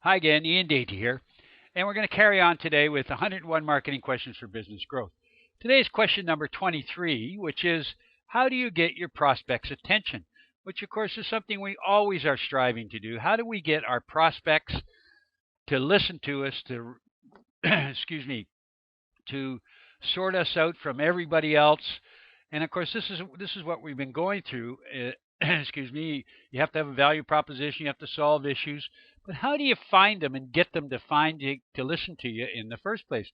Hi again, Ian Daty here, and we're going to carry on today with 101 marketing questions for business growth. Today's question number 23, which is how do you get your prospects' attention? Which, of course, is something we always are striving to do. How do we get our prospects to listen to us, to, excuse me, to sort us out from everybody else? And of course, this is what we've been going through. Excuse me. You have to have a value proposition. You have to solve issues. But how do you find them and get them to find you to listen to you in the first place?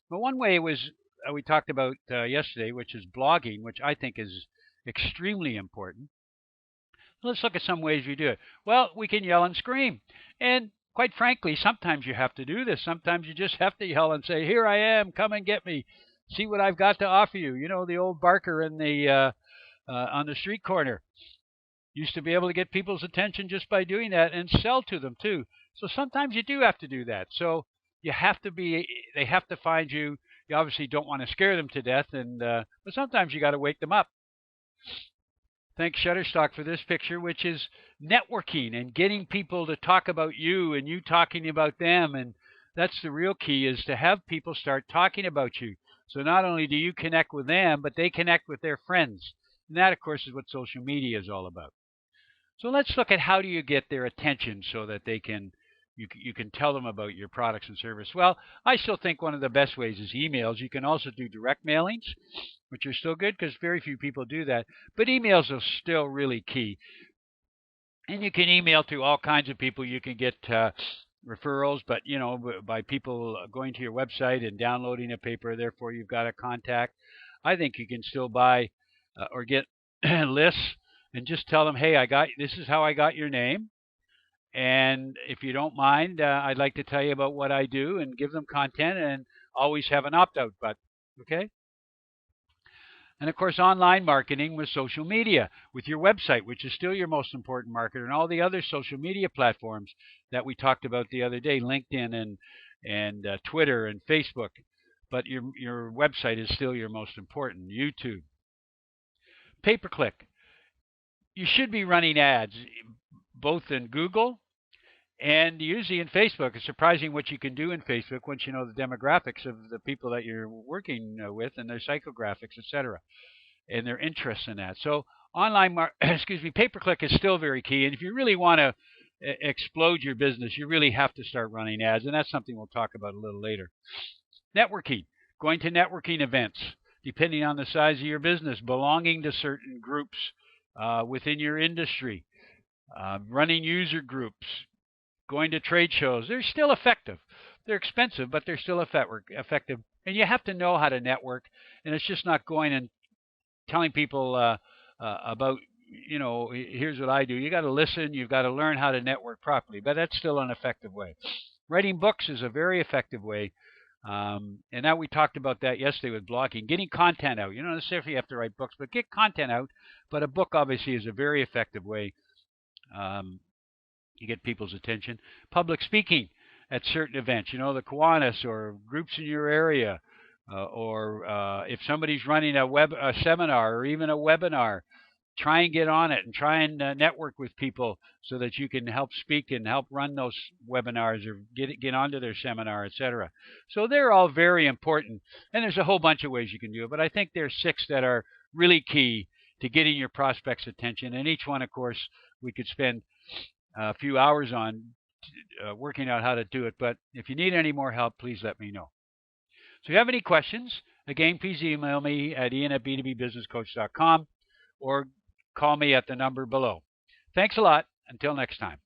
Well, one way was we talked about yesterday, which is blogging, which I think is extremely important. Let's look at some ways we do it. Well, we can yell and scream, and quite frankly, sometimes you have to do this. Sometimes you just have to yell and say, "Here I am, come and get me. See what I've got to offer you." You know, the old barker in the on the street corner used to be able to get people's attention just by doing that and sell to them too. So sometimes you do have to do that. So you have to be, they have to find you. You obviously don't want to scare them to death, and but sometimes you got to wake them up. Thanks Shutterstock for this picture, which is networking and getting people to talk about you and you talking about them. And that's the real key, is to have people start talking about you. So not only do you connect with them, but they connect with their friends. And that, of course, is what social media is all about. So let's look at how do you get their attention so that they can you can tell them about your products and service. Well, I still think one of the best ways is emails. You can also do direct mailings, which are still good because very few people do that. But emails are still really key. And you can email to all kinds of people. You can get referrals, but you know, by people going to your website and downloading a paper. Therefore, you've got a contact. I think you can still buy or get lists and just tell them, hey, I got this is how I got your name. And if you don't mind, I'd like to tell you about what I do and give them content and always have an opt out button. Okay. And of course, online marketing with social media, with your website, which is still your most important marketer, and all the other social media platforms that we talked about the other day, LinkedIn and Twitter and Facebook. But your website is still your most important. YouTube, pay per click. You should be running ads both in Google and usually in Facebook. It's surprising what you can do in Facebook once you know the demographics of the people that you're working with and their psychographics, etc., and their interests in that. So excuse me, pay-per-click is still very key. And if you really want to explode your business, you really have to start running ads, and that's something we'll talk about a little later. Networking, going to networking events, depending on the size of your business, belonging to certain groups within your industry, running user groups, going to trade shows. They're still effective. They're expensive, but they're still effective. And you have to know how to network, and it's just not going and telling people about, you know, here's what I do. You got to listen. You've got to learn how to network properly, but that's still an effective way. Writing books is a very effective way. And now we talked about that yesterday with blogging, getting content out. You don't necessarily have to write books, but get content out. But a book obviously is a very effective way. You get people's attention. Public speaking at certain events, you know, the Kiwanis or groups in your area, or if somebody's running a seminar or even a webinar, try and get on it and try and network with people so that you can help speak and help run those webinars or get onto their seminar, etc. So they're all very important, and there's a whole bunch of ways you can do it, but I think there's 6 that are really key to getting your prospects' attention, and each one, of course, we could spend a few hours on working out how to do it. But if you need any more help, please let me know. So if you have any questions, again, please email me at ian@b2bbusinesscoach.com or call me at the number below. Thanks a lot. Until next time.